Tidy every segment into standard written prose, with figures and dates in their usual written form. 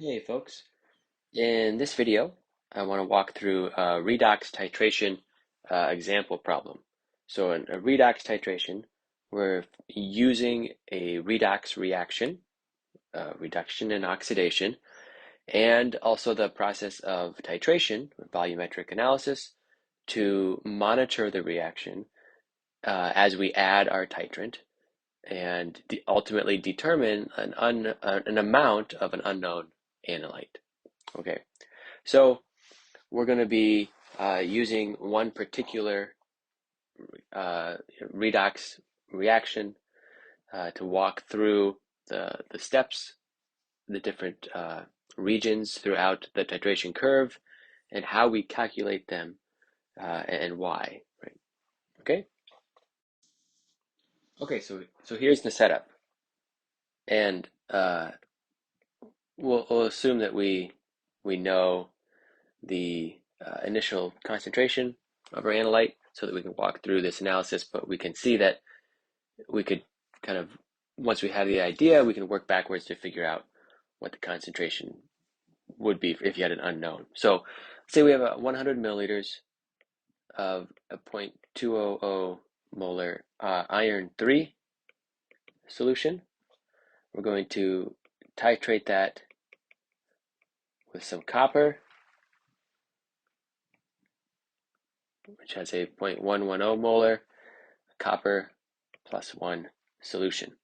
Hey folks, in this video I want to walk through a redox titration example problem. So in a redox titration, we're using a redox reaction, reduction and oxidation, and also the process of titration, volumetric analysis, to monitor the reaction as we add our titrant and ultimately determine an amount of an unknown analyte. Okay, so we're going to be using one particular redox reaction to walk through the steps, the different regions throughout the titration curve, and how we calculate them and why. Right? Okay. Okay. So here's the setup, and we'll assume that we know the initial concentration of our analyte so that we can walk through this analysis, but we can see that we could kind of, once we have the idea, we can work backwards to figure out what the concentration would be if you had an unknown. So say we have a 100 milliliters of a 0.200 molar iron 3 solution. We're going to titrate that with some copper, which has a 0.110 molar copper plus 1 solution.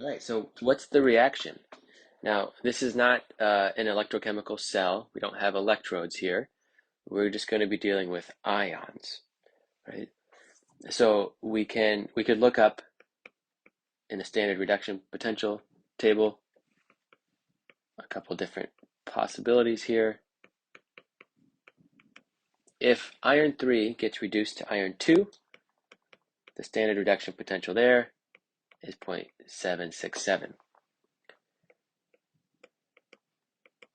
All right, so what's the reaction? Now, this is not an electrochemical cell. We don't have electrodes here. We're just going to be dealing with ions, right? So we could look up in the standard reduction potential table a couple different possibilities here. If iron 3 gets reduced to iron 2, the standard reduction potential there is 0.767.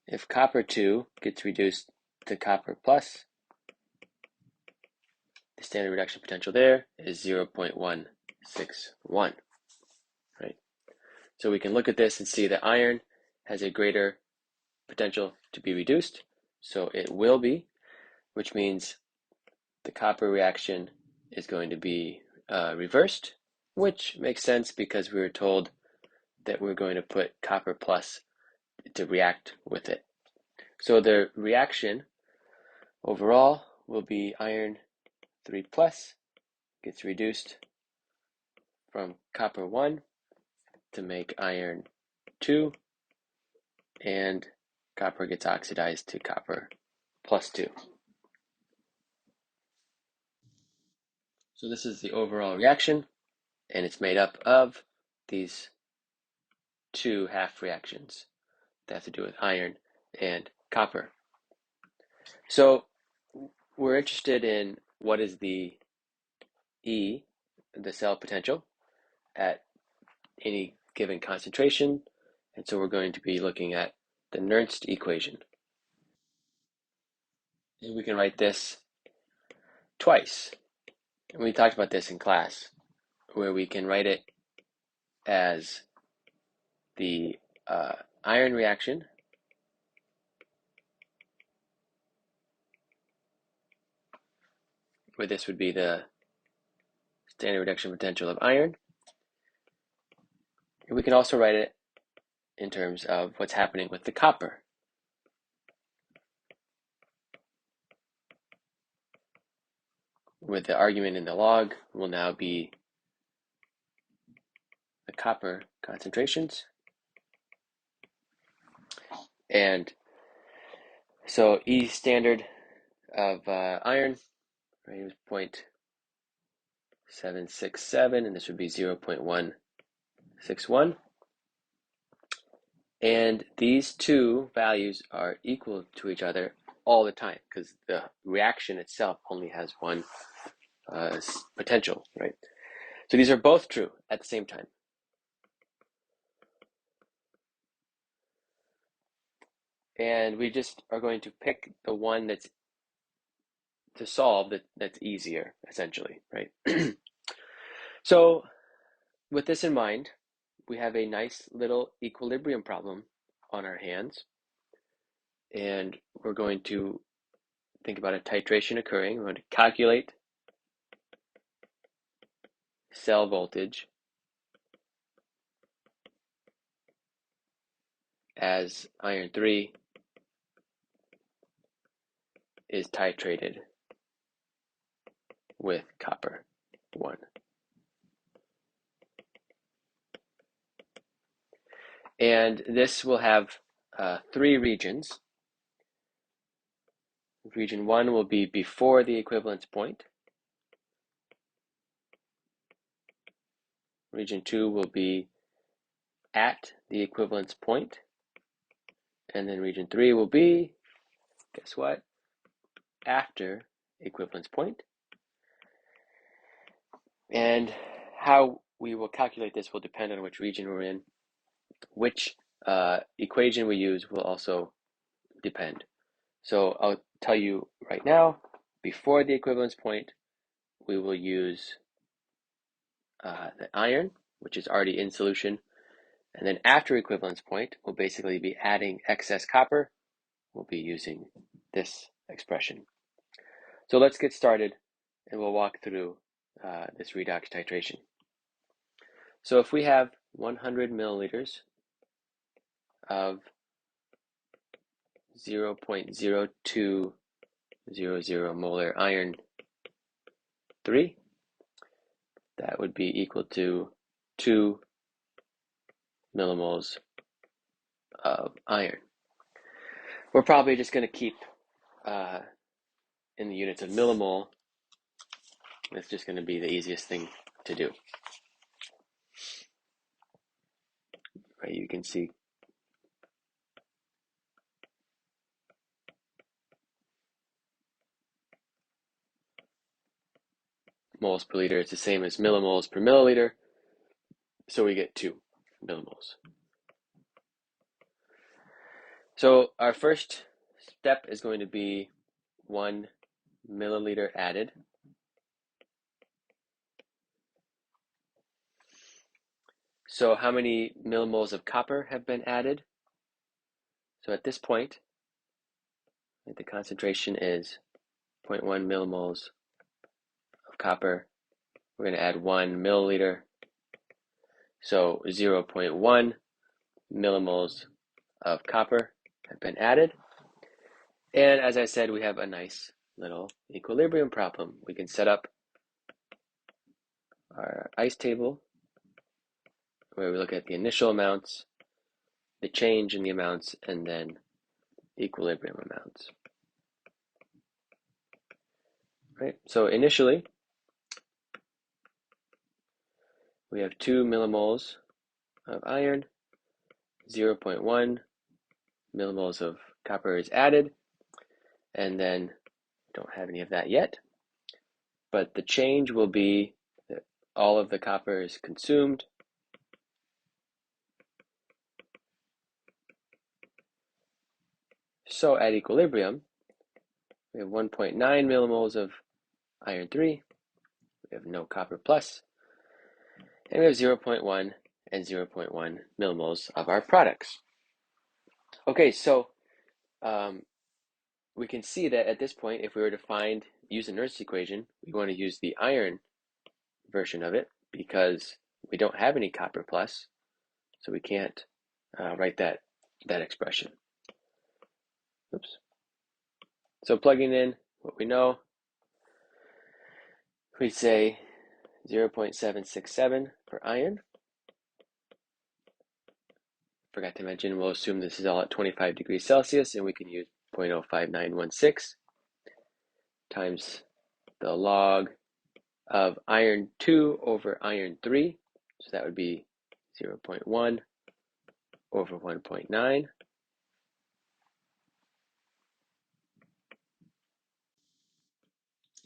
If copper 2 gets reduced to copper plus, the standard reduction potential there is 0.161, right? So we can look at this and see that iron has a greater potential to be reduced, so it will be, which means the copper reaction is going to be reversed, which makes sense because we were told that we're going to put copper plus to react with it. So the reaction overall will be iron 3 plus gets reduced from copper 1 to make iron 2, and copper gets oxidized to copper plus 2. So this is the overall reaction, and it's made up of these two half reactions that have to do with iron and copper. So we're interested in what is the E, the cell potential, at any given concentration, and so we're going to be looking at the Nernst equation. And we can write this twice. And we talked about this in class, where we can write it as the iron reaction where this would be the standard reduction potential of iron. And we can also write it in terms of what's happening with the copper. With the argument in the log will now be the copper concentrations. And so E standard of iron, right, is 0.767, and this would be 0.161. And these two values are equal to each other all the time because the reaction itself only has one potential, right? So these are both true at the same time. And we just are going to pick the one that's to solve that's easier, essentially, right? So with this in mind, we have a nice little equilibrium problem on our hands, and we're going to think about a titration occurring. We're going to calculate cell voltage as iron 3 is titrated with copper 1. And this will have 3 regions. Region 1 will be before the equivalence point. Region 2 will be at the equivalence point. And then region 3 will be, guess what? After equivalence point. And how we will calculate this will depend on which region we're in. Which equation we use will also depend. So I'll tell you right now, before the equivalence point, we will use the iron, which is already in solution. And then after equivalence point, we'll basically be adding excess copper. We'll be using this expression. So let's get started, and we'll walk through this redox titration. So if we have 100 milliliters of 0.0200 molar iron 3, that would be equal to 2 millimoles of iron. We're probably just going to keep in the units of millimole. It's just going to be the easiest thing to do. Right, you can see moles per liter is the same as millimoles per milliliter, so we get 2 millimoles. So our first step is going to be 1 milliliter added. So how many millimoles of copper have been added? So at this point, the concentration is 0.1 millimoles of copper. We're going to add 1 milliliter. So 0.1 millimoles of copper have been added. And as I said, we have a nice little equilibrium problem. We can set up our ice table where we look at the initial amounts, the change in the amounts, and then equilibrium amounts. Right? So initially, we have 2 millimoles of iron, 0.1 millimoles of copper is added, and then don't have any of that yet, but the change will be that all of the copper is consumed. So at equilibrium, we have 1.9 millimoles of iron 3, we have no copper plus, and we have 0.1 and 0.1 millimoles of our products. Okay, so we can see that at this point, if we were to use a Nernst equation, we want to use the iron version of it because we don't have any copper plus, so we can't write that expression. Oops. So plugging in what we know, we'd say 0.767 for iron. Forgot to mention, we'll assume this is all at 25 degrees Celsius, and we can use 0.05916 times the log of iron 2 over iron 3. So that would be 0.1 over 1.9.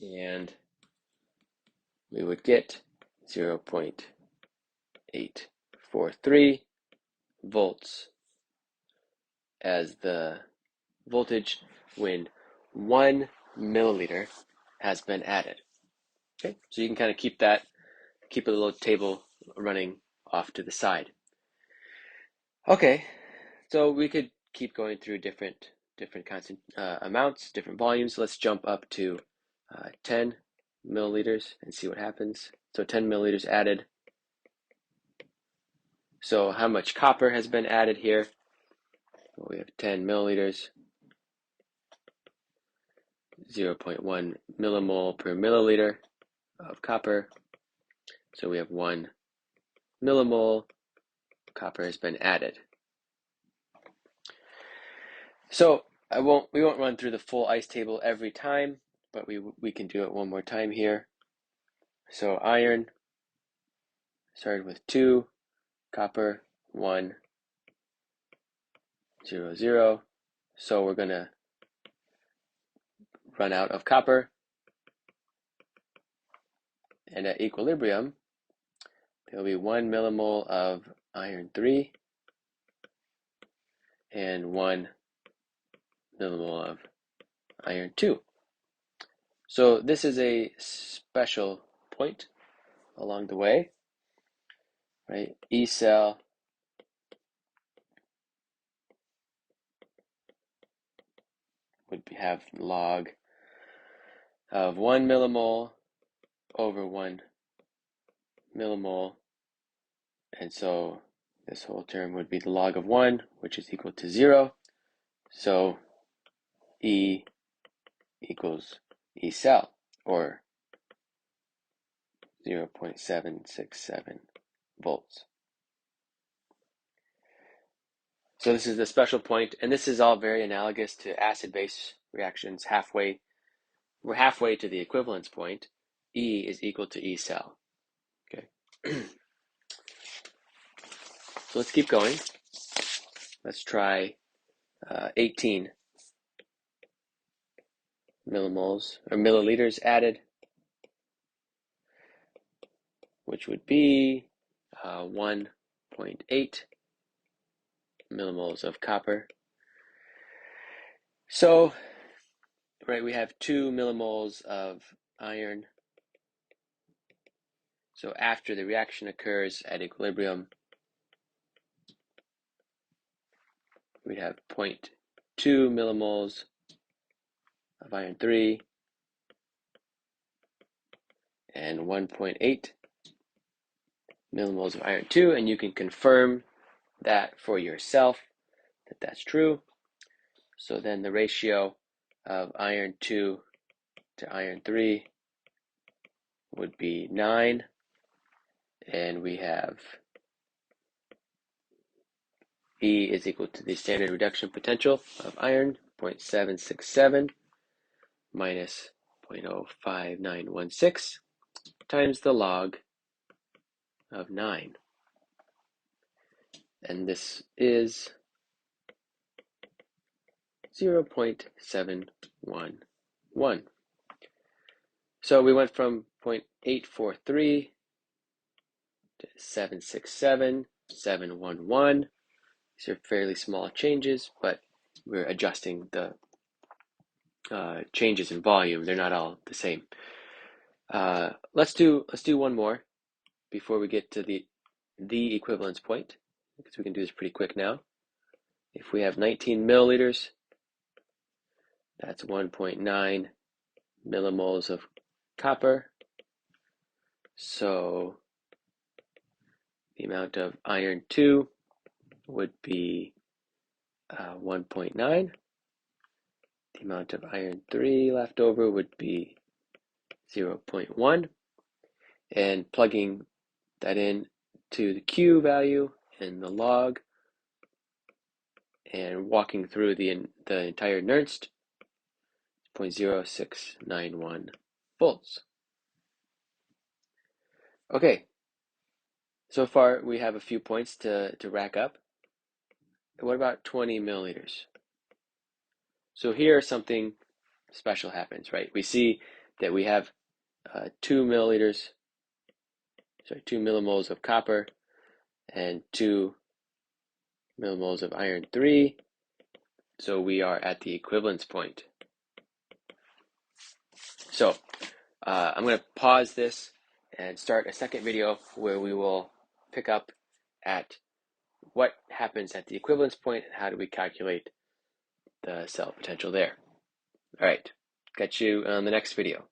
And we would get 0.843 volts as the voltage when 1 milliliter has been added. Okay, so you can kind of keep a little table running off to the side. Okay, so we could keep going through different constant amounts, different volumes. Let's jump up to 10 milliliters and see what happens. So 10 milliliters added. So how much copper has been added here? Well, we have 10 milliliters, 0.1 millimole per milliliter of copper. So we have 1 millimole copper has been added. So we won't run through the full ice table every time, but we can do it one more time here. So iron started with 2, copper 1, 0, 0. So we're gonna run out of copper, and at equilibrium there'll be 1 millimole of iron 3 and 1 millimole of iron 2. So this is a special point along the way, right? E cell would have log of 1 millimole over 1 millimole, and so this whole term would be the log of 1, which is equal to 0. So E equals E cell, or 0.767 volts. So this is the special point, and this is all very analogous to acid-base reactions. We're halfway to the equivalence point. E is equal to E cell. Okay. So let's keep going. Let's try 18 millimoles or milliliters added, which would be 1.8 millimoles of copper. So, right, we have 2 millimoles of iron. So after the reaction occurs at equilibrium, we'd have 0.2 millimoles of iron 3 and 1.8 millimoles of iron 2, and you can confirm that for yourself that that's true. So then the ratio of iron 2 to iron 3 would be 9, and we have E is equal to the standard reduction potential of iron, 0.767 minus 0.05916 times the log of 9. And this is 0.711. So we went from 0.843 to 767, 711. These are fairly small changes, but we're adjusting the changes in volume. They're not all the same. Let's do one more before we get to the equivalence point, because we can do this pretty quick now. If we have 19 milliliters, that's 1.9 millimoles of copper. So the amount of iron 2 would be 1.9. The amount of iron 3 left over would be 0.1. And plugging that in to the Q value and the log and walking through the entire Nernst, 0.0691 volts. Okay, so far we have a few points to rack up. What about 20 milliliters? So here something special happens, right? We see that we have 2 millimoles of copper and 2 millimoles of iron 3. So we are at the equivalence point. So I'm going to pause this and start a second video where we will pick up at what happens at the equivalence point and how do we calculate the cell potential there. All right, catch you on the next video.